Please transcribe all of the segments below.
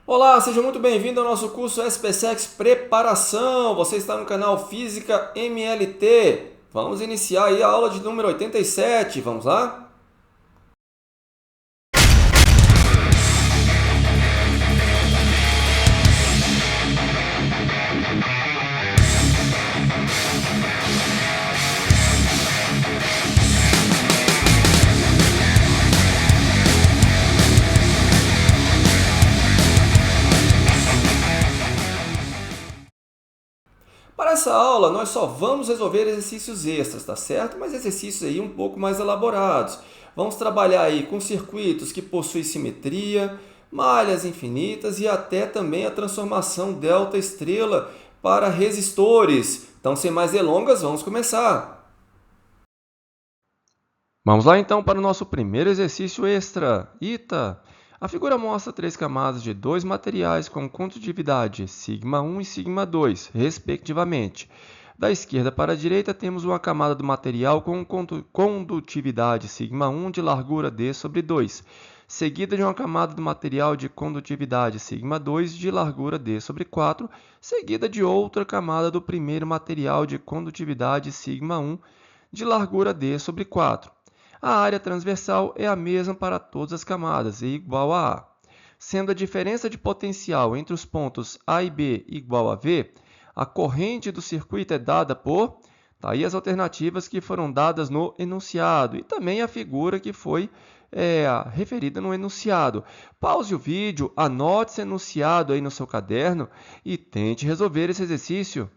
Olá, seja muito bem-vindo ao nosso curso SPSEX Preparação. Você está no canal Física MLT. Vamos iniciar aí a aula de número 87. Vamos lá? Para essa aula, nós só vamos resolver exercícios extras, tá certo? Mas exercícios aí um pouco mais elaborados. Vamos trabalhar aí com circuitos que possuem simetria, malhas infinitas e até também a transformação delta estrela para resistores. Então, sem mais delongas, vamos começar. Vamos lá então para o nosso primeiro exercício extra. Ita! A figura mostra três camadas de dois materiais com condutividade σ1 e σ2, respectivamente. Da esquerda para a direita, temos uma camada do material com condutividade σ1 de largura d sobre 2, seguida de uma camada do material de condutividade σ2 de largura d sobre 4, seguida de outra camada do primeiro material de condutividade σ1 de largura d sobre 4. A área transversal é a mesma para todas as camadas, e igual a A. Sendo a diferença de potencial entre os pontos A e B igual a V, a corrente do circuito é dada por... Tá aí as alternativas que foram dadas no enunciado e também a figura que foi referida no enunciado. Pause o vídeo, anote esse enunciado aí no seu caderno e tente resolver esse exercício.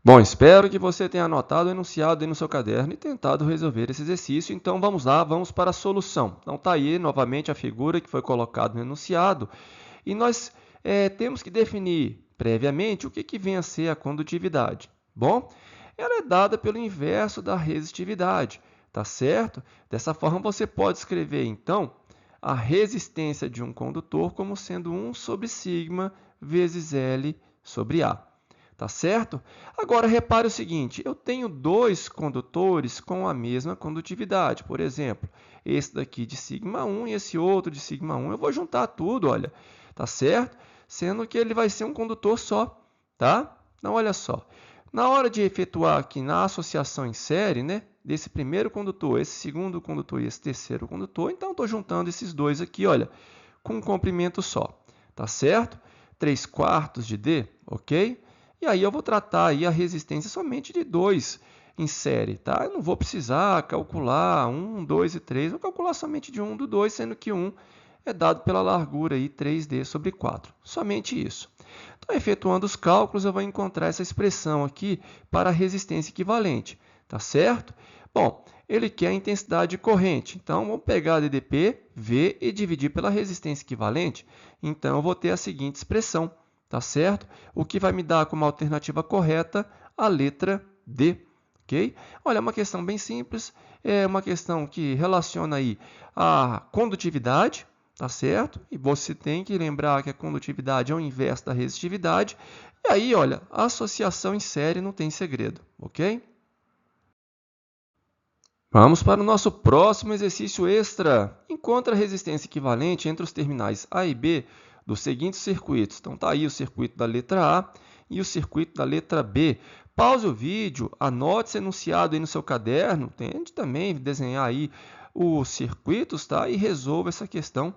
Bom, espero que você tenha anotado o enunciado aí no seu caderno e tentado resolver esse exercício. Então, vamos lá, vamos para a solução. Então, está aí novamente a figura que foi colocada no enunciado. E nós temos que definir previamente o que vem a ser a condutividade. Bom, ela é dada pelo inverso da resistividade, tá certo? Dessa forma, você pode escrever, então, a resistência de um condutor como sendo 1 sobre sigma vezes L sobre A. Tá certo? Agora, repare o seguinte, eu tenho dois condutores com a mesma condutividade. Por exemplo, esse daqui de σ1 e esse outro de σ1. Eu vou juntar tudo, olha, tá certo? Sendo que ele vai ser um condutor só, tá? Então, olha só. Na hora de efetuar aqui na associação em série, né, desse primeiro condutor, esse segundo condutor e esse terceiro condutor, então estou juntando esses dois aqui, olha, com um comprimento só, tá certo? 3/4 de D, ok? E aí eu vou tratar aí a resistência somente de 2 em série, tá? Eu não vou precisar calcular 1, 2 e 3, vou calcular somente de 1 do 2, sendo que 1 é dado pela largura aí 3D sobre 4. Somente isso. Então, efetuando os cálculos, eu vou encontrar essa expressão aqui para a resistência equivalente, tá certo? Bom, ele quer a intensidade de corrente, então vamos pegar a DDP, V e dividir pela resistência equivalente. Então, eu vou ter a seguinte expressão, tá certo? O que vai me dar como alternativa correta a letra D, ok? Olha, é uma questão bem simples, é uma questão que relaciona aí a condutividade, tá certo? E você tem que lembrar que a condutividade é o inverso da resistividade. E aí, olha, a associação em série não tem segredo, ok? Vamos para o nosso próximo exercício extra. Encontre a resistência equivalente entre os terminais A e B dos seguintes circuitos. Então, está aí o circuito da letra A e o circuito da letra B. Pause o vídeo, anote esse enunciado aí no seu caderno, tente também desenhar aí os circuitos, tá? E resolva essa questão.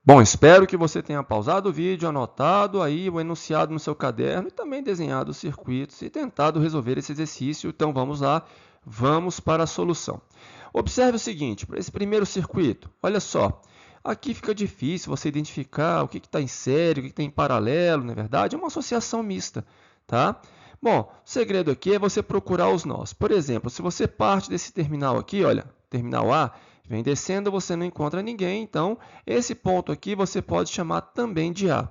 Bom, espero que você tenha pausado o vídeo, anotado aí o enunciado no seu caderno e também desenhado os circuitos e tentado resolver esse exercício. Então, vamos lá, vamos para a solução. Observe o seguinte, para esse primeiro circuito, olha só, aqui fica difícil você identificar o que está em série, o que está em paralelo, não é verdade? É uma associação mista, tá? Bom, o segredo aqui é você procurar os nós. Por exemplo, se você parte desse terminal aqui, olha, terminal A, vem descendo, você não encontra ninguém, então esse ponto aqui você pode chamar também de A.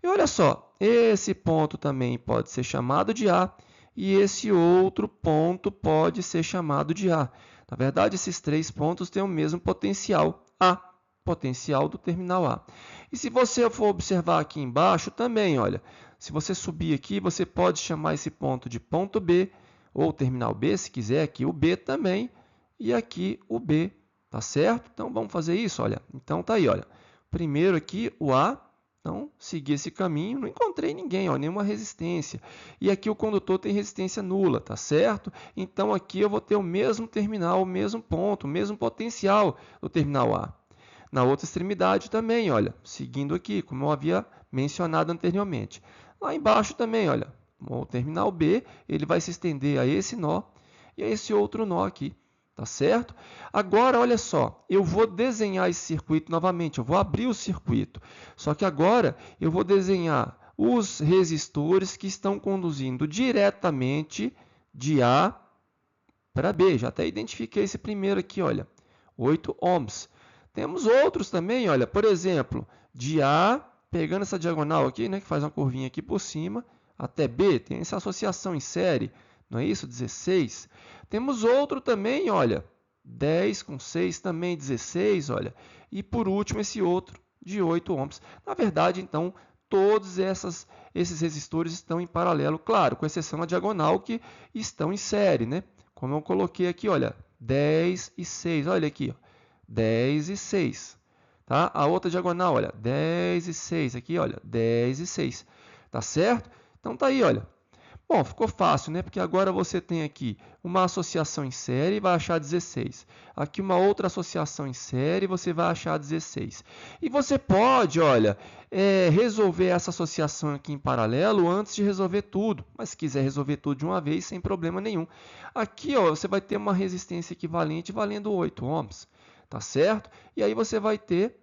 E olha só, esse ponto também pode ser chamado de A e esse outro ponto pode ser chamado de A. Na verdade, esses três pontos têm o mesmo potencial, A, potencial do terminal A. E se você for observar aqui embaixo também, olha, se você subir aqui, você pode chamar esse ponto de ponto B, ou terminal B, se quiser, aqui o B também, e aqui o B. tá certo? Então, vamos fazer isso, olha. Então, tá aí, olha. Primeiro aqui, o A. Então, segui esse caminho, não encontrei ninguém, ó, nenhuma resistência. E aqui o condutor tem resistência nula, tá certo? Então, aqui eu vou ter o mesmo terminal, o mesmo ponto, o mesmo potencial do terminal A. Na outra extremidade também, olha, seguindo aqui, como eu havia mencionado anteriormente. Lá embaixo também, olha, o terminal B, ele vai se estender a esse nó e a esse outro nó aqui. Tá certo? Agora, olha só, eu vou desenhar esse circuito novamente, eu vou abrir o circuito. Só que agora eu vou desenhar os resistores que estão conduzindo diretamente de A para B. Já até identifiquei esse primeiro aqui, olha, 8 ohms. Temos outros também, olha, por exemplo, de A, pegando essa diagonal aqui, né, que faz uma curvinha aqui por cima, até B, tem essa associação em série, não é isso? 16. Temos outro também, olha, 10 com 6 também 16, olha. E por último esse outro de 8 ohms. Na verdade, então, todos esses resistores estão em paralelo, claro, com exceção da diagonal que estão em série, né? Como eu coloquei aqui, olha, 10 e 6, olha aqui, ó, 10 e 6. Tá? A outra diagonal, olha, 10 e 6, aqui, olha, 10 e 6. Tá certo? Então tá aí, olha. Bom, ficou fácil, né? Porque agora você tem aqui uma associação em série e vai achar 16. Aqui uma outra associação em série e você vai achar 16. E você pode, olha, resolver essa associação aqui em paralelo antes de resolver tudo. Mas se quiser resolver tudo de uma vez, sem problema nenhum. Aqui, ó, você vai ter uma resistência equivalente valendo 8 ohms, tá certo? E aí você vai ter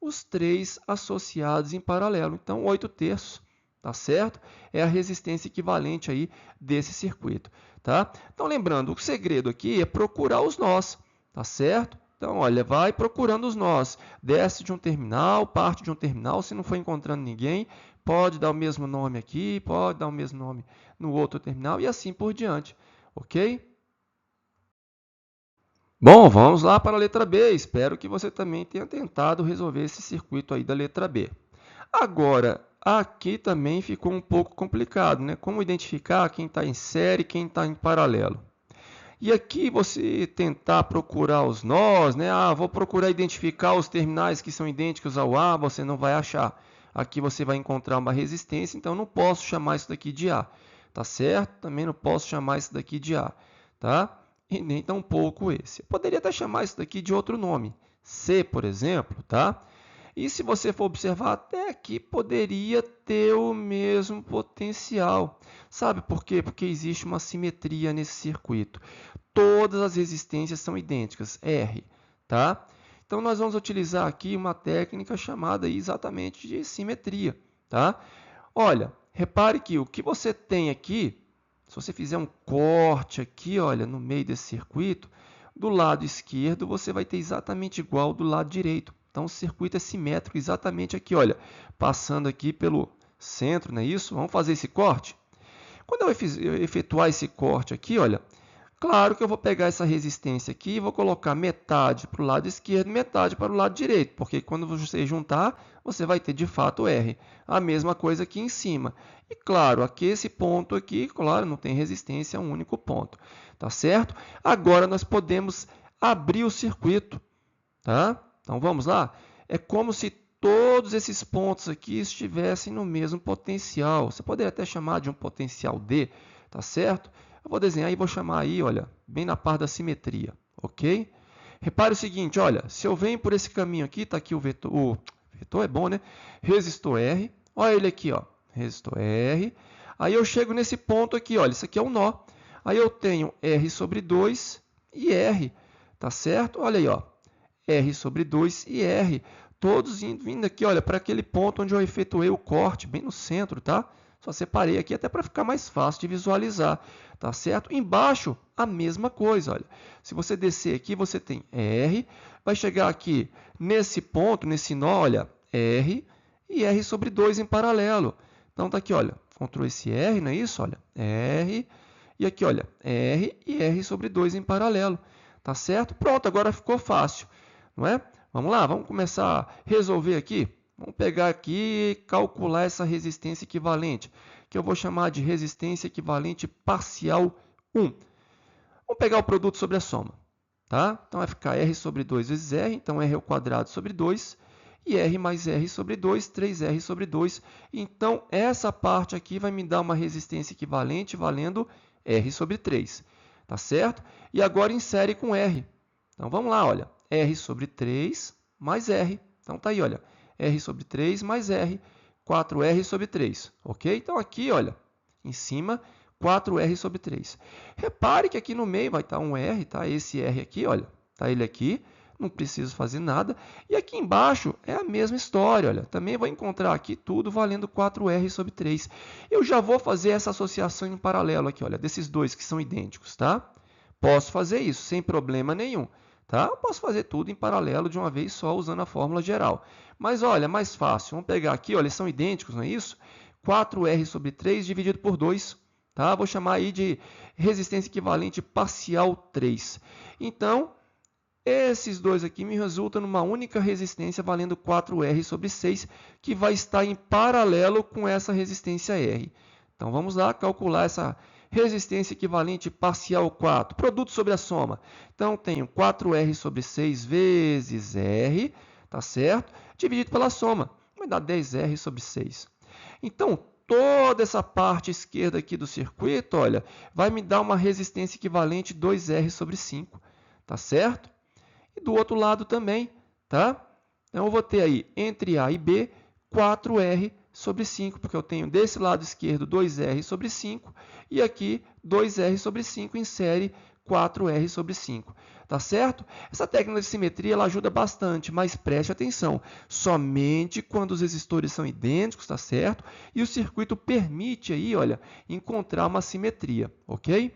os três associados em paralelo. Então, 8 terços. Tá certo? É a resistência equivalente aí desse circuito, tá? Então, lembrando, o segredo aqui é procurar os nós, tá certo? Então, olha, vai procurando os nós. Desce de um terminal, parte de um terminal, se não for encontrando ninguém, pode dar o mesmo nome aqui, pode dar o mesmo nome no outro terminal e assim por diante, ok? Bom, vamos lá para a letra B. Espero que você também tenha tentado resolver esse circuito aí da letra B. Agora, aqui também ficou um pouco complicado, né? Como identificar quem está em série e quem está em paralelo. E aqui você tentar procurar os nós, né? Ah, vou procurar identificar os terminais que são idênticos ao A, você não vai achar. Aqui você vai encontrar uma resistência, então não posso chamar isso daqui de A, tá certo? Também não posso chamar isso daqui de A, tá? E nem tampouco esse. Eu poderia até chamar isso daqui de outro nome, C, por exemplo, tá? E se você for observar, até aqui poderia ter o mesmo potencial. Sabe por quê? Porque existe uma simetria nesse circuito. Todas as resistências são idênticas, R, tá? Então, nós vamos utilizar aqui uma técnica chamada exatamente de simetria, tá? Olha, repare que o que você tem aqui, se você fizer um corte aqui, olha, no meio desse circuito, do lado esquerdo você vai ter exatamente igual do lado direito. Então, o circuito é simétrico exatamente aqui, olha, passando aqui pelo centro, não é isso? Vamos fazer esse corte? Quando eu efetuar esse corte aqui, olha, claro que eu vou pegar essa resistência aqui e vou colocar metade para o lado esquerdo, metade para o lado direito, porque quando você juntar, você vai ter de fato R. A mesma coisa aqui em cima. E claro, aqui esse ponto aqui, claro, não tem resistência, é um único ponto, tá certo? Agora nós podemos abrir o circuito, tá? Então vamos lá? É como se todos esses pontos aqui estivessem no mesmo potencial. Você poderia até chamar de um potencial D, tá certo? Eu vou desenhar e vou chamar aí, olha, bem na parte da simetria, ok? Repare o seguinte, olha, se eu venho por esse caminho aqui, está aqui o vetor é bom, né? Resistor R, olha ele aqui, ó, resistor R. Aí eu chego nesse ponto aqui, olha, isso aqui é um nó. Aí eu tenho R sobre 2 e R, tá certo? Olha aí, ó, R sobre 2 e R, todos vindo aqui, olha, para aquele ponto onde eu efetuei o corte, bem no centro, tá? Só separei aqui até para ficar mais fácil de visualizar, tá certo? Embaixo, a mesma coisa, olha. Se você descer aqui, você tem R, vai chegar aqui nesse ponto, nesse nó, olha, R e R sobre 2 em paralelo. Então, tá aqui, olha, Ctrl esse R, não é isso? Olha, R, e aqui, olha, R e R sobre 2 em paralelo, tá certo? Pronto, agora ficou fácil, não é? Vamos lá, vamos começar a resolver aqui. Vamos pegar aqui e calcular essa resistência equivalente, que eu vou chamar de resistência equivalente parcial 1. Vamos pegar o produto sobre a soma. tá? Então vai ficar R sobre 2 vezes R, então R ao quadrado sobre 2, e R mais R sobre 2, 3R sobre 2. Então, essa parte aqui vai me dar uma resistência equivalente valendo R sobre 3, tá certo? E agora insere com R. Então, vamos lá, olha, R sobre 3 mais R. Então, tá aí, olha, R sobre 3 mais R, 4R sobre 3, ok? Então, aqui, olha, em cima, 4R sobre 3. Repare que aqui no meio vai estar um R, tá? Esse R aqui, olha, tá ele aqui, não preciso fazer nada. E aqui embaixo é a mesma história, olha, também vou encontrar aqui tudo valendo 4R sobre 3. Eu já vou fazer essa associação em paralelo aqui, olha, desses dois que são idênticos, tá? Posso fazer isso sem problema nenhum, tá? Eu posso fazer tudo em paralelo de uma vez só, usando a fórmula geral. Mas, olha, mais fácil, vamos pegar aqui, olha, eles são idênticos, não é isso? 4R sobre 3 dividido por 2. Tá? Vou chamar aí de resistência equivalente parcial 3. Então, esses dois aqui me resultam numa única resistência valendo 4R sobre 6, que vai estar em paralelo com essa resistência R. Então, vamos lá calcular essa resistência equivalente parcial 4, produto sobre a soma. Então, tenho 4R sobre 6 vezes R, tá certo? Dividido pela soma, vai dar 10R sobre 6. Então, toda essa parte esquerda aqui do circuito, olha, vai me dar uma resistência equivalente 2R sobre 5, tá certo? E do outro lado também, tá? Então, eu vou ter aí, entre A e B, 4R sobre 5, porque eu tenho desse lado esquerdo 2R sobre 5, e aqui 2R sobre 5 insere 4R sobre 5. Tá certo? Essa técnica de simetria ela ajuda bastante, mas preste atenção, somente quando os resistores são idênticos, tá certo? E o circuito permite aí, olha, encontrar uma simetria, ok?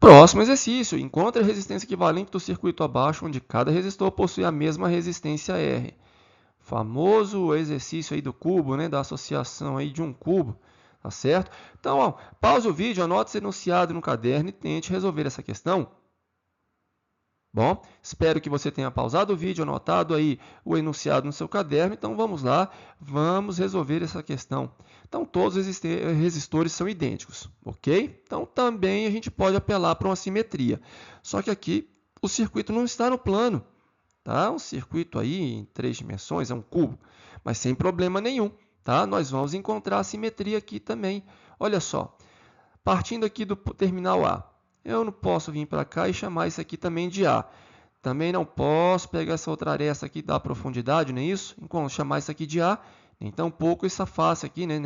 Próximo exercício, encontre a resistência equivalente do circuito abaixo, onde cada resistor possui a mesma resistência R. Famoso exercício aí do cubo, né, da associação aí de um cubo. Tá certo? Então, ó, pause o vídeo, anote esse enunciado no caderno e tente resolver essa questão. Bom, espero que você tenha pausado o vídeo, anotado aí o enunciado no seu caderno. Então, vamos lá, vamos resolver essa questão. Então, todos os resistores são idênticos, ok? Então, também a gente pode apelar para uma simetria. Só que aqui o circuito não está no plano. Tá? Um circuito aí em 3 dimensões, é um cubo, mas sem problema nenhum. Tá? Nós vamos encontrar a simetria aqui também. Olha só, partindo aqui do terminal A, eu não posso vir para cá e chamar isso aqui também de A. Também não posso pegar essa outra aresta aqui da profundidade, não é isso? Enquanto chamar isso aqui de A, nem tampouco essa face aqui, né?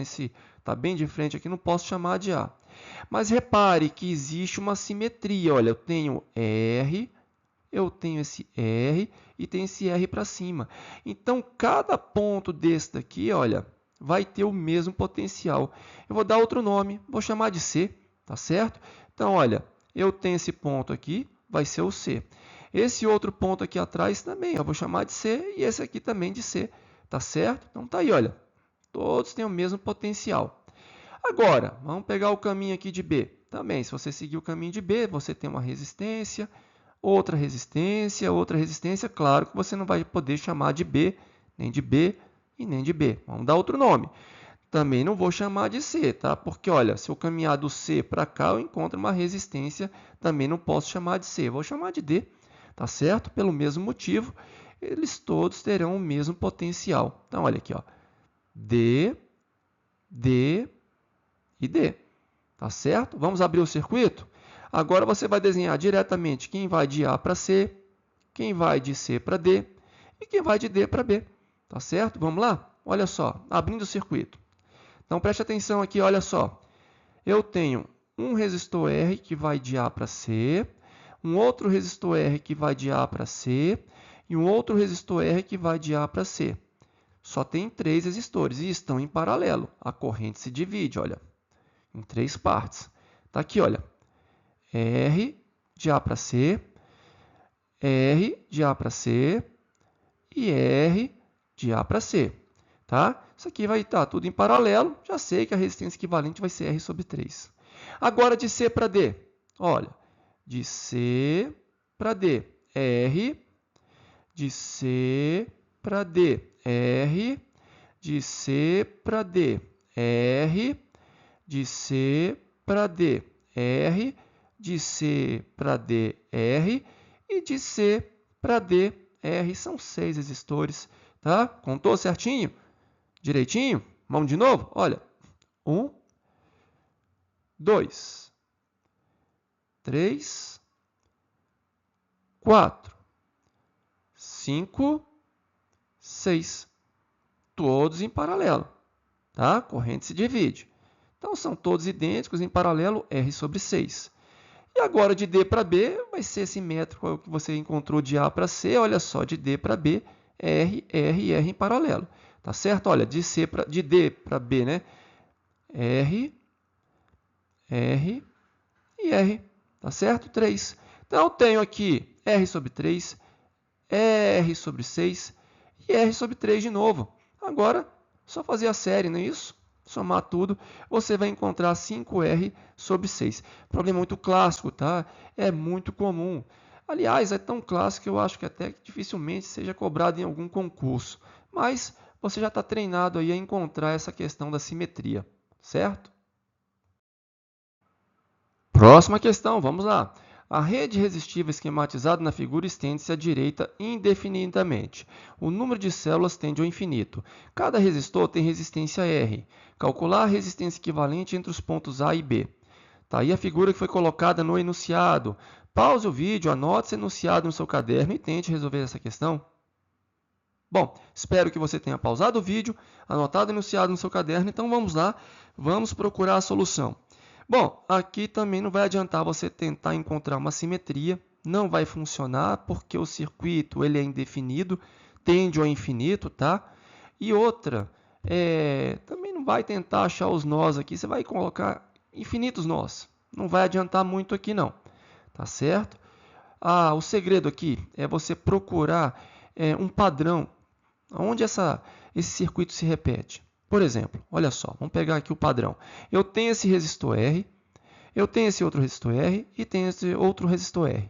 Tá bem de frente aqui, não posso chamar de A. Mas repare que existe uma simetria. Olha, eu tenho R, eu tenho esse R e tem esse R para cima. Então, cada ponto desse daqui, olha, vai ter o mesmo potencial. Eu vou dar outro nome, vou chamar de C, tá certo? Então, olha, eu tenho esse ponto aqui, vai ser o C. Esse outro ponto aqui atrás também, eu vou chamar de C e esse aqui também de C, tá certo? Então, tá aí, olha, todos têm o mesmo potencial. Agora, vamos pegar o caminho aqui de B. Também, se você seguir o caminho de B, você tem uma resistência, outra resistência, claro que você não vai poder chamar de B, nem de B e nem de B. Vamos dar outro nome. Também não vou chamar de C, tá? Porque, olha, se eu caminhar do C para cá, eu encontro uma resistência, também não posso chamar de C, vou chamar de D, tá certo? Pelo mesmo motivo, eles todos terão o mesmo potencial. Então, olha aqui, ó, D, D e D, tá certo? Vamos abrir o circuito? Agora você vai desenhar diretamente quem vai de A para C, quem vai de C para D e quem vai de D para B. Tá certo? Vamos lá? Olha só, abrindo o circuito. Então, preste atenção aqui, olha só. Eu tenho um resistor R que vai de A para C, um outro resistor R que vai de A para C e um outro resistor R que vai de A para C. Só tem 3 resistores e estão em paralelo. A corrente se divide, olha, em 3 partes. Tá aqui, olha. R de A para C, R de A para C e R de A para C. Tá? Isso aqui vai estar tudo em paralelo. Já sei que a resistência equivalente vai ser R sobre 3. Agora, de C para D. Olha, de C para D. R, de C para D. R, de C para D. R, de C para D. R, de C para D, R, e de C para D, R. São 6 resistores, tá? Contou certinho? Direitinho? Vamos de novo? Olha, 1, 2, 3, 4, 5, 6. Todos em paralelo, tá? Corrente se divide. Então, são todos idênticos em paralelo, R sobre 6. E agora, de D para B, vai ser simétrico ao que você encontrou de A para C. Olha só, de D para B, R, R e R em paralelo. Tá certo? Olha, de D para B, né? R, R e R. Tá certo? 3. Então, eu tenho aqui R sobre 3, R sobre 6 e R sobre 3 de novo. Agora, só fazer a série, não é isso? Somar tudo, você vai encontrar 5R sobre 6. Problema muito clássico, tá? É muito comum. Aliás, é tão clássico que eu acho que até dificilmente seja cobrado em algum concurso. Mas você já está treinado aí a encontrar essa questão da simetria, certo? Próxima questão, vamos lá. A rede resistiva esquematizada na figura estende-se à direita indefinidamente. O número de células tende ao infinito. Cada resistor tem resistência R. Calcular a resistência equivalente entre os pontos A e B. Tá aí a figura que foi colocada no enunciado. Pause o vídeo, anote esse enunciado no seu caderno e tente resolver essa questão. Bom, espero que você tenha pausado o vídeo, anotado o enunciado no seu caderno. Então vamos lá, vamos procurar a solução. Bom, aqui também não vai adiantar você tentar encontrar uma simetria, não vai funcionar porque o circuito ele é indefinido, tende ao infinito, tá? E outra, também não vai tentar achar os nós aqui, você vai colocar infinitos nós, não vai adiantar muito aqui não, tá certo? O segredo aqui é você procurar um padrão, onde esse circuito se repete. Por exemplo, olha só, vamos pegar aqui o padrão. Eu tenho esse resistor R, eu tenho esse outro resistor R e tenho esse outro resistor R.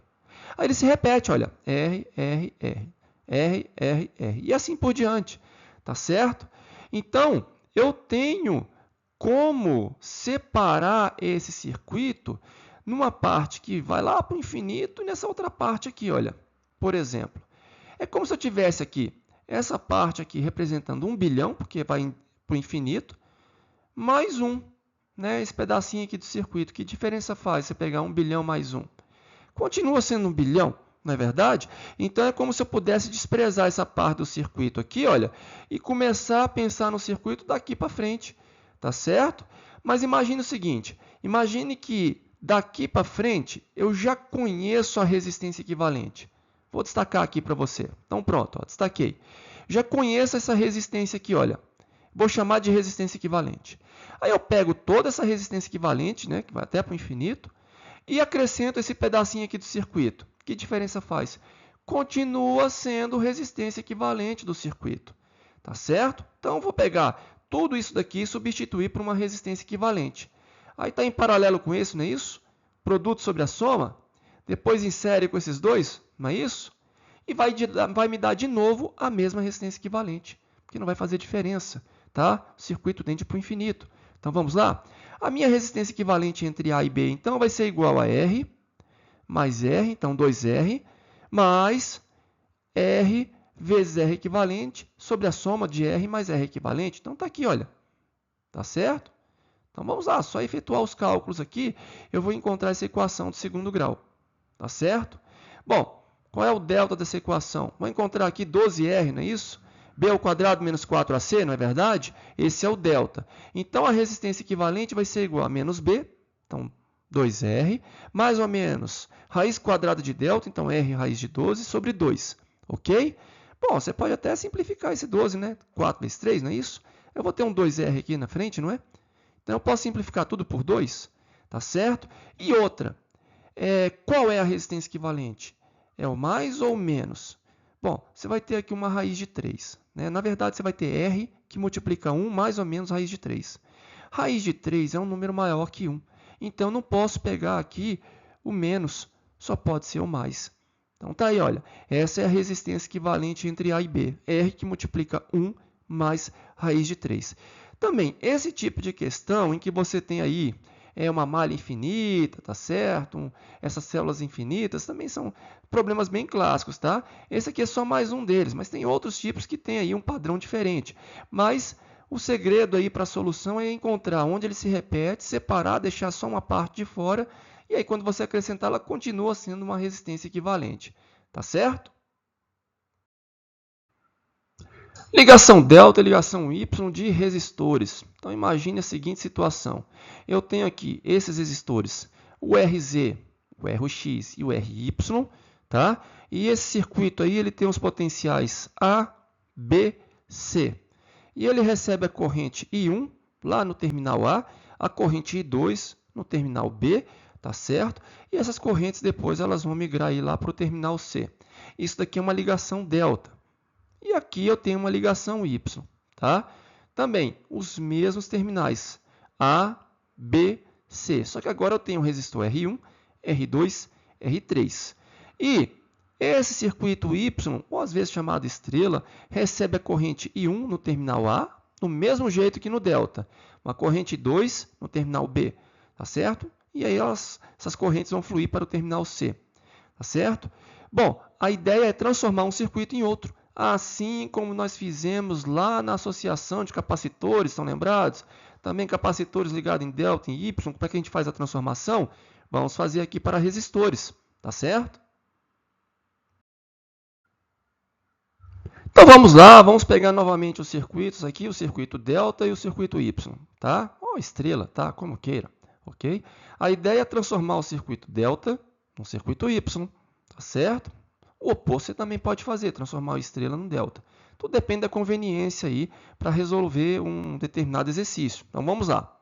Aí ele se repete, olha, R, R, R, R, R, R, e assim por diante, tá certo? Então, eu tenho como separar esse circuito numa parte que vai lá para o infinito e nessa outra parte aqui, olha. Por exemplo, é como se eu tivesse aqui essa parte aqui representando 1 bilhão, porque vai para o infinito, mais 1, né? Esse pedacinho aqui do circuito. Que diferença faz você pegar 1 bilhão mais 1? Continua sendo 1 bilhão, não é verdade? Então, é como se eu pudesse desprezar essa parte do circuito aqui, olha, e começar a pensar no circuito daqui para frente, tá certo? Mas imagine o seguinte, imagine que daqui para frente eu já conheço a resistência equivalente. Vou destacar aqui para você. Então, pronto, ó, destaquei. Já conheço essa resistência aqui, olha. Vou chamar de resistência equivalente. Aí eu pego toda essa resistência equivalente, né, que vai até para o infinito, e acrescento esse pedacinho aqui do circuito. Que diferença faz? Continua sendo resistência equivalente do circuito. Tá certo? Então, eu vou pegar tudo isso daqui e substituir por uma resistência equivalente. Aí está em paralelo com isso, não é isso? Produto sobre a soma. Depois insere com esses dois, não é isso? E vai me dar de novo a mesma resistência equivalente, porque não vai fazer diferença, tá? O circuito tende para o infinito. Então, vamos lá? A minha resistência equivalente entre A e B, então, vai ser igual a R, mais R, então 2R, mais R vezes R equivalente sobre a soma de R mais R equivalente. Então, está aqui, olha. Tá certo? Então, vamos lá. Só efetuar os cálculos aqui, eu vou encontrar essa equação de segundo grau. Tá certo? Bom, qual é o delta dessa equação? Vou encontrar aqui 12R, não é isso? B ao quadrado menos 4AC, não é verdade? Esse é o delta. Então, a resistência equivalente vai ser igual a menos B, então 2R, mais ou menos raiz quadrada de delta, então R raiz de 12 sobre 2, ok? Bom, você pode até simplificar esse 12, né? 4 vezes 3, não é isso? Eu vou ter um 2R aqui na frente, não é? Então, eu posso simplificar tudo por 2, tá certo? E outra, qual é a resistência equivalente? É o mais ou o menos? Bom, você vai ter aqui uma raiz de 3. Né? Na verdade, você vai ter R que multiplica 1 mais ou menos raiz de 3. Raiz de 3 é um número maior que 1. Então, eu não posso pegar aqui o menos, só pode ser o mais. Então, tá aí, olha. Essa é a resistência equivalente entre A e B. R que multiplica 1 mais raiz de 3. Também, esse tipo de questão em que você tem aí é uma malha infinita, tá certo? Essas células infinitas também são problemas bem clássicos, tá? Esse aqui é só mais um deles, mas tem outros tipos que tem aí um padrão diferente. Mas o segredo aí para a solução é encontrar onde ele se repete, separar, deixar só uma parte de fora, e aí quando você acrescentar, ela continua sendo uma resistência equivalente, tá certo? Ligação delta e ligação Y de resistores. Então imagine a seguinte situação. Eu tenho aqui esses resistores, o RZ, o RX e o RY, tá? E esse circuito aí ele tem os potenciais A, B, C. E ele recebe a corrente I1 lá no terminal A corrente I2 no terminal B, tá certo? E essas correntes depois elas vão migrar aí lá para o terminal C. Isso daqui é uma ligação delta. E aqui eu tenho uma ligação Y, tá? Também os mesmos terminais A, B, C. Só que agora eu tenho o resistor R1, R2, R3. E esse circuito Y, ou às vezes chamado estrela, recebe a corrente I1 no terminal A, do mesmo jeito que no delta. Uma corrente 2 no terminal B, tá certo? E aí essas correntes vão fluir para o terminal C, tá certo? Bom, a ideia é transformar um circuito em outro, assim como nós fizemos lá na associação de capacitores, estão lembrados? Também capacitores ligados em delta e em Y, como é que a gente faz a transformação? Vamos fazer aqui para resistores, tá certo? Então vamos lá, vamos pegar novamente os circuitos aqui, o circuito delta e o circuito Y, tá? Ou estrela, tá? Como queira, ok? A ideia é transformar o circuito delta no circuito Y, tá certo? O oposto você também pode fazer, transformar o estrela no delta. Tudo depende da conveniência aí para resolver um determinado exercício. Então vamos lá.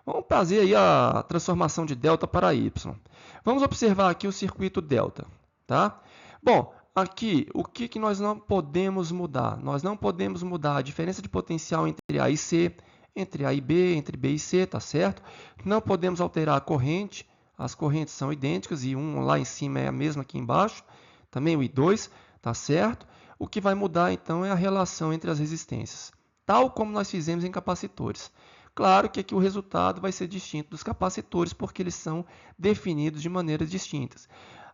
Vamos fazer aí a transformação de delta para Y. Vamos observar aqui o circuito delta, tá? Bom, aqui, o que nós não podemos mudar? Nós não podemos mudar a diferença de potencial entre A e C, entre A e B, entre B e C, tá certo? Não podemos alterar a corrente, as correntes são idênticas e um lá em cima é a mesma aqui embaixo, também o I2, tá certo? O que vai mudar então é a relação entre as resistências, tal como nós fizemos em capacitores. Claro que aqui o resultado vai ser distinto dos capacitores, porque eles são definidos de maneiras distintas.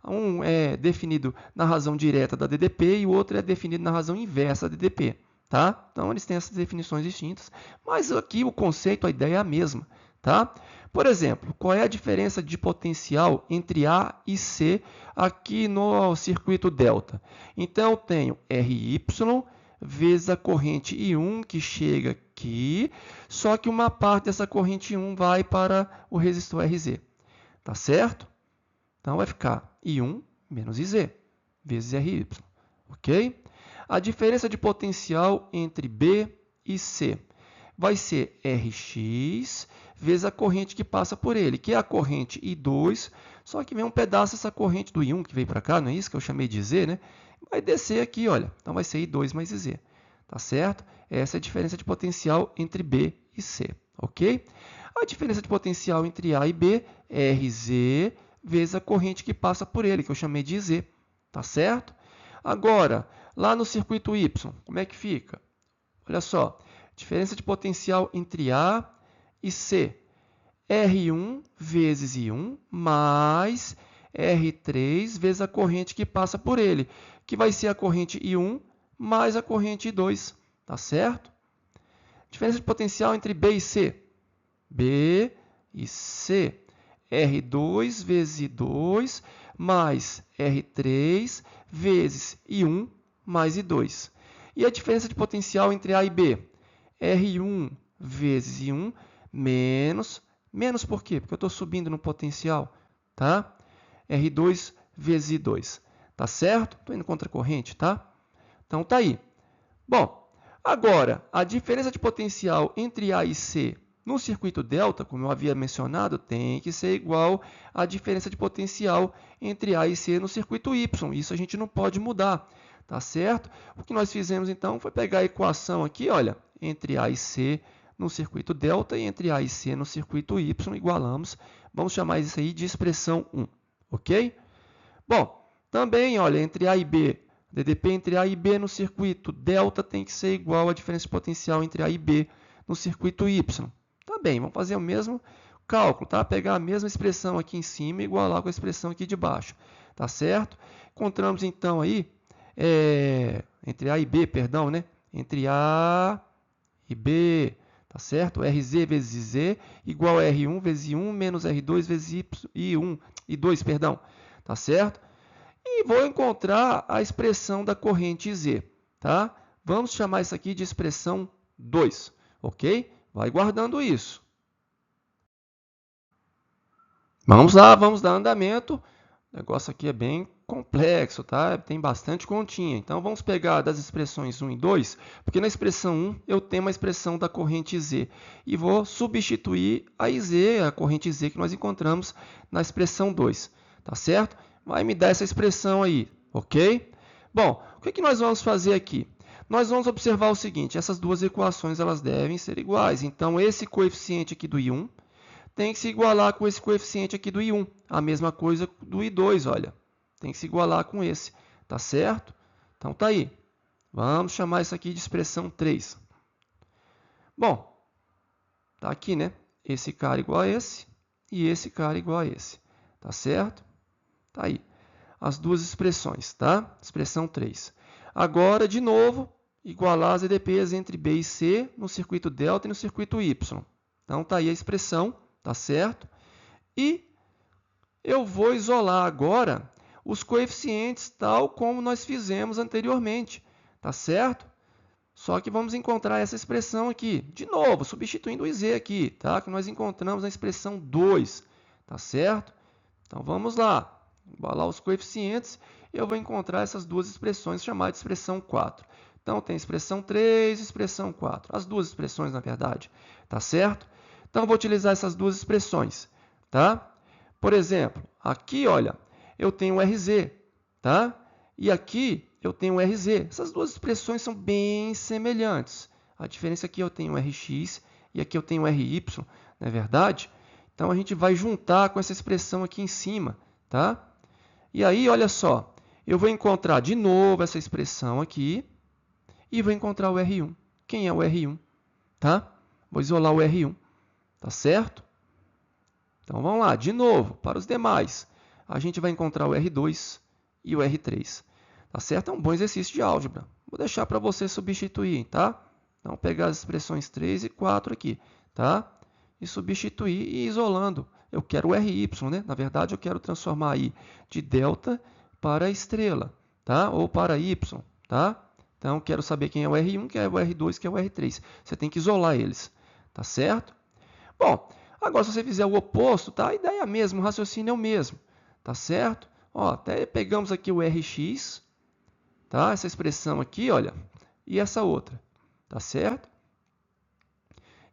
Um é definido na razão direta da DDP e o outro é definido na razão inversa da DDP. Tá? Então, eles têm essas definições distintas, mas aqui o conceito, a ideia é a mesma. Tá? Por exemplo, qual é a diferença de potencial entre A e C aqui no circuito delta? Então, eu tenho RY vezes a corrente I1 que chega aqui, só que uma parte dessa corrente I1 vai para o resistor RZ. Tá certo? Então, vai ficar I1 menos IZ, vezes RY. Ok? A diferença de potencial entre B e C vai ser Rx vezes a corrente que passa por ele, que é a corrente I2, só que vem um pedaço dessa corrente do I1 que veio para cá, não é isso que eu chamei de Z, né? Vai descer aqui, olha. Então, vai ser I2 mais IZ. Tá certo? Essa é a diferença de potencial entre B e C. Ok? A diferença de potencial entre A e B é RZ vezes a corrente que passa por ele, que eu chamei de IZ. Tá certo? Agora, lá no circuito Y, como é que fica? Olha só. Diferença de potencial entre A e C. R1 vezes I1 mais R3 vezes a corrente que passa por ele, que vai ser a corrente I1 mais a corrente I2, tá certo? Diferença de potencial entre B e C. B e C. R2 vezes I2 mais R3 vezes I1 mais I2. E a diferença de potencial entre A e B? R1 vezes I1 menos por quê? Porque eu estou subindo no potencial, tá? R2 vezes I2, tá certo? Estou indo contra a corrente, tá? Então, tá aí. Bom, agora, a diferença de potencial entre A e C no circuito delta, como eu havia mencionado, tem que ser igual à diferença de potencial entre A e C no circuito Y. Isso a gente não pode mudar, tá certo? O que nós fizemos, então, foi pegar a equação aqui, olha, entre A e C no circuito delta e entre A e C no circuito Y, igualamos. Vamos chamar isso aí de expressão 1, ok? Bom, também, olha, entre A e B, DDP entre A e B no circuito delta tem que ser igual à diferença de potencial entre A e B no circuito Y. Também, vamos fazer o mesmo cálculo, tá? Pegar a mesma expressão aqui em cima e igualar com a expressão aqui de baixo, tá certo? Encontramos então aí, entre A e B, perdão, né? Entre A e B, tá certo? RZ vezes Z igual a R1 vezes I1 menos R2 vezes I1 e 2, perdão, tá certo? E vou encontrar a expressão da corrente Z, tá? Vamos chamar isso aqui de expressão 2, ok? Vai guardando isso. Vamos lá, vamos dar andamento. O negócio aqui é bem complexo, tá? Tem bastante continha. Então, vamos pegar das expressões 1 e 2, porque na expressão 1 eu tenho uma expressão da corrente Z. E vou substituir a IZ, a corrente Z que nós encontramos na expressão 2, tá certo? Vai me dar essa expressão aí, ok? Bom, o que nós vamos fazer aqui? Nós vamos observar o seguinte, essas duas equações elas devem ser iguais. Então, esse coeficiente aqui do I1 tem que se igualar com esse coeficiente aqui do I1. A mesma coisa do I2, olha. Tem que se igualar com esse, tá certo? Então, tá aí. Vamos chamar isso aqui de expressão 3. Bom, tá aqui, né? Esse cara igual a esse e esse cara igual a esse, tá certo? Tá aí. As duas expressões, tá? Expressão 3. Agora, de novo, igualar as EDPs entre B e C no circuito delta e no circuito Y. Então, tá aí a expressão, tá certo? E eu vou isolar agora os coeficientes tal como nós fizemos anteriormente, tá certo? Só que vamos encontrar essa expressão aqui, de novo, substituindo o IZ aqui, tá? Que nós encontramos na expressão 2, tá certo? Então, vamos lá. Igualar os coeficientes, eu vou encontrar essas duas expressões, chamar de expressão 4. Então, tem expressão 3 e expressão 4. As duas expressões, na verdade, tá certo? Então, eu vou utilizar essas duas expressões, tá? Por exemplo, aqui, olha, eu tenho RZ, tá? E aqui eu tenho RZ. Essas duas expressões são bem semelhantes. A diferença aqui eu tenho RX e aqui eu tenho RY, não é verdade? Então, a gente vai juntar com essa expressão aqui em cima, tá? E aí, olha só, eu vou encontrar de novo essa expressão aqui e vou encontrar o R1. Quem é o R1? Tá? Vou isolar o R1, tá certo? Então, vamos lá, de novo, para os demais. A gente vai encontrar o R2 e o R3, tá certo? É um bom exercício de álgebra. Vou deixar para você substituir, tá? Então, pegar as expressões 3 e 4 aqui, tá? E substituir e ir isolando. Eu quero o RY, né? Na verdade, eu quero transformar aí de delta para estrela, tá? Ou para Y, tá? Então, quero saber quem é o R1, quem é o R2, quem é o R3. Você tem que isolar eles, tá certo? Bom, agora se você fizer o oposto, tá? A ideia é a mesma, o raciocínio é o mesmo, tá certo? Ó, até pegamos aqui o RX, tá? Essa expressão aqui, olha, e essa outra, tá certo?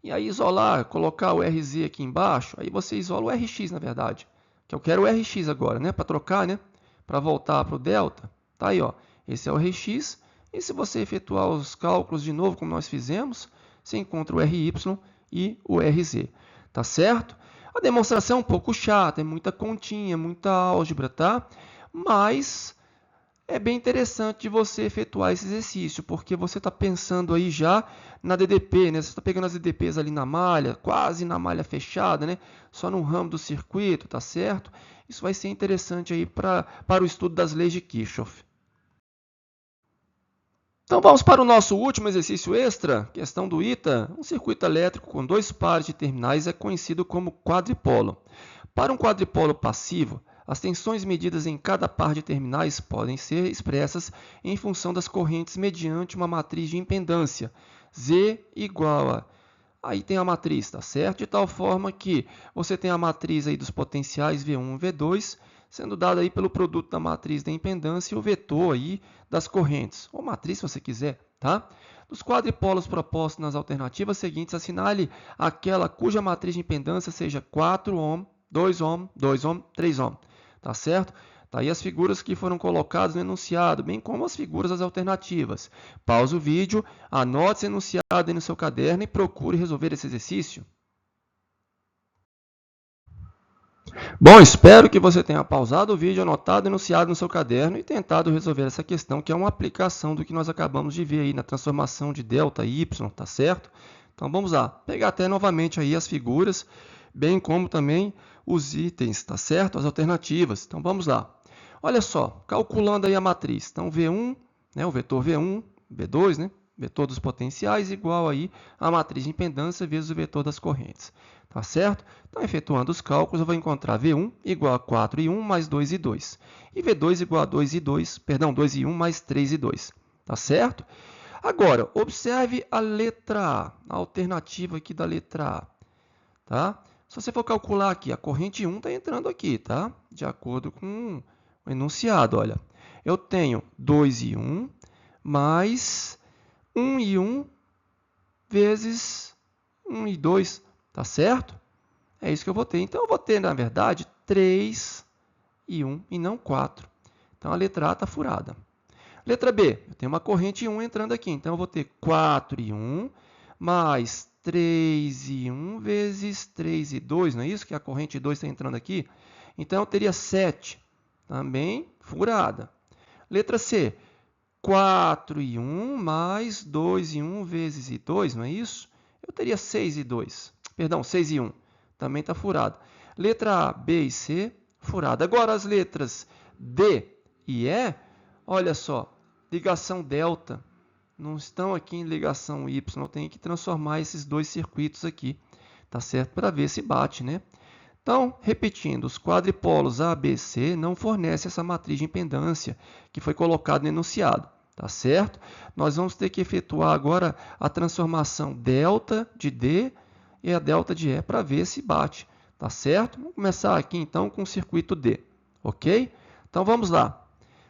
E aí isolar, colocar o RZ aqui embaixo, aí você isola o RX, na verdade. Que eu quero o RX agora, né? Para trocar, né? Para voltar para o delta. Tá aí, ó. Esse é o RX. E se você efetuar os cálculos de novo, como nós fizemos, você encontra o RY e o RZ. Tá certo? A demonstração é um pouco chata, é muita continha, muita álgebra, tá? Mas é bem interessante de você efetuar esse exercício, porque você está pensando aí já na DDP, né? Você está pegando as DDPs ali na malha, quase na malha fechada, né? Só no ramo do circuito, tá certo? Isso vai ser interessante aí para o estudo das leis de Kirchhoff. Então vamos para o nosso último exercício extra, questão do ITA. Um circuito elétrico com dois pares de terminais é conhecido como quadripolo. Para um quadripolo passivo, as tensões medidas em cada par de terminais podem ser expressas em função das correntes mediante uma matriz de impedância, Z igual a... Aí tem a matriz, tá certo? De tal forma que você tem a matriz aí dos potenciais V1 e V2, sendo dada aí pelo produto da matriz da impedância e o vetor aí das correntes, ou matriz se você quiser, tá? Dos quadripolos propostos nas alternativas seguintes, assinale aquela cuja matriz de impedância seja 4 ohm, 2 ohm, 2 ohm, 3 ohm, tá certo? Tá aí as figuras que foram colocadas no enunciado, bem como as figuras das alternativas. Pause o vídeo, anote esse enunciado aí no seu caderno e procure resolver esse exercício. Bom, espero que você tenha pausado o vídeo, anotado o enunciado no seu caderno e tentado resolver essa questão, que é uma aplicação do que nós acabamos de ver aí na transformação de delta e y, tá certo? Então vamos lá, pegar até novamente aí as figuras, bem como também os itens, tá certo? As alternativas. Então, vamos lá. Olha só, calculando aí a matriz. Então, V1, né, o vetor V1, V2, né, vetor dos potenciais, igual aí a matriz de impedância vezes o vetor das correntes. Tá certo? Então, efetuando os cálculos, eu vou encontrar V1 igual a 4 e 1 mais 2 e 2. E V2 igual a 2 e 2, perdão, 2 e 1 mais 3 e 2. Tá certo? Agora, observe a letra A, a alternativa aqui da letra A. Tá? Se você for calcular aqui, a corrente 1 está entrando aqui, tá? De acordo com o enunciado, olha. Eu tenho 2 e 1 mais 1 e 1 vezes 1 e 2, tá certo? É isso que eu vou ter. Então, eu vou ter, na verdade, 3 e 1 e não 4. Então, a letra A está furada. Letra B, eu tenho uma corrente 1 entrando aqui. Então, eu vou ter 4 e 1 mais 3 e 1 vezes 3 e 2. Não é isso que a corrente 2 está entrando aqui? Então, eu teria 7. Também furada. Letra C, 4 e 1 mais 2 e 1 vezes e 2. Não é isso? Eu teria 6 e 2. Perdão, 6 e 1. Também está furado. Letra A, B e C, furada. Agora, as letras D e E, olha só, ligação delta, não estão aqui em ligação Y, eu tenho que transformar esses dois circuitos aqui, tá certo? Para ver se bate, né? Então, repetindo, os quadripolos A, B e C não fornecem essa matriz de impedância que foi colocada no enunciado, tá certo? Nós vamos ter que efetuar agora a transformação delta de D e a delta de E para ver se bate, tá certo? Vamos começar aqui então com o circuito D, ok? Então vamos lá.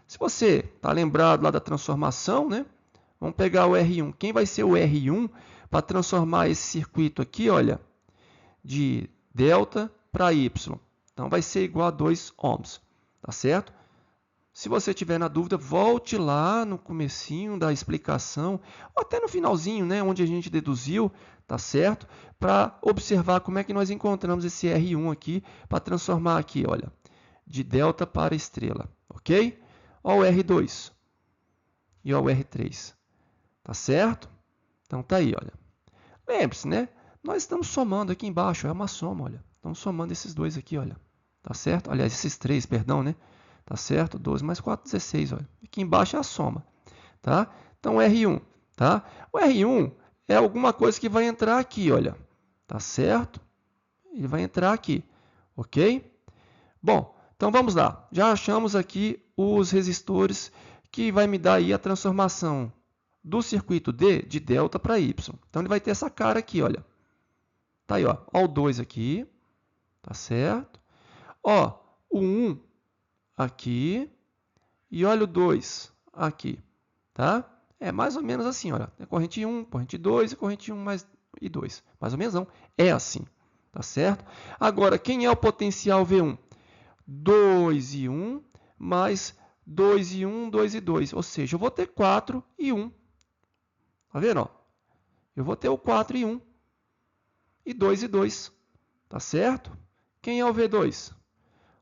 Se você está lembrado lá da transformação, né? Vamos pegar o R1. Quem vai ser o R1 para transformar esse circuito aqui, olha, de delta para Y? Então vai ser igual a 2 ohms, tá certo? Se você tiver na dúvida, volte lá no comecinho da explicação, ou até no finalzinho, né, onde a gente deduziu, tá certo? Para observar como é que nós encontramos esse R1 aqui, para transformar aqui, olha, de delta para estrela, ok? Olha o R2 e olha o R3, tá certo? Então tá aí, olha. Lembre-se, né? Nós estamos somando aqui embaixo, é uma soma, olha. Estamos somando esses dois aqui, olha, tá certo? Aliás, esses três, perdão, né? Tá certo? 12 mais 4, 16. Olha. Aqui embaixo é a soma. Tá? Então, R1. Tá? O R1 é alguma coisa que vai entrar aqui. Olha. Tá certo? Ele vai entrar aqui. Ok? Bom, então vamos lá. Já achamos aqui os resistores que vai me dar aí a transformação do circuito D de delta para Y. Então, ele vai ter essa cara aqui. Olha. Tá aí, ó. Ó o 2 aqui. Tá certo? Ó, o 1 aqui, e olha o 2 aqui, tá? É mais ou menos assim, olha, é corrente 1, corrente 2 e corrente 1 mais e 2. Mais ou menos não, é assim, tá certo? Agora, quem é o potencial V1? 2 e 1 mais 2 e 1, 2 e 2, ou seja, eu vou ter 4 e 1. Tá vendo? Ó? Eu vou ter o 4 e 1 e 2 e 2, tá certo? Quem é o V2?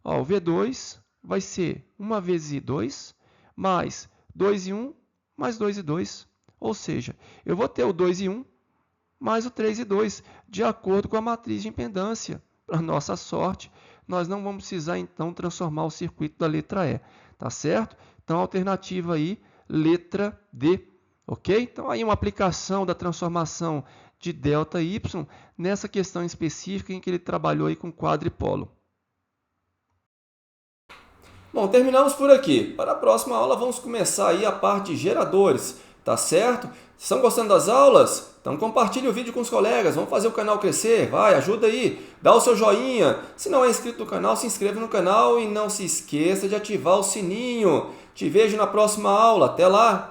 Ó, o V2 vai ser 1 vezes I2 mais 2 e 1 mais 2 e 2. Ou seja, eu vou ter o 2 e 1 mais o 3 e 2, de acordo com a matriz de impedância. Para nossa sorte, nós não vamos precisar, então, transformar o circuito da letra E. Tá certo? Então, a alternativa aí, letra D. Ok? Então, aí uma aplicação da transformação de delta Y nessa questão específica em que ele trabalhou aí com quadripolo. Bom, terminamos por aqui. Para a próxima aula, vamos começar aí a parte de geradores, tá certo? Estão gostando das aulas? Então compartilhe o vídeo com os colegas, vamos fazer o canal crescer, vai, ajuda aí, dá o seu joinha. Se não é inscrito no canal, se inscreva no canal e não se esqueça de ativar o sininho. Te vejo na próxima aula, até lá!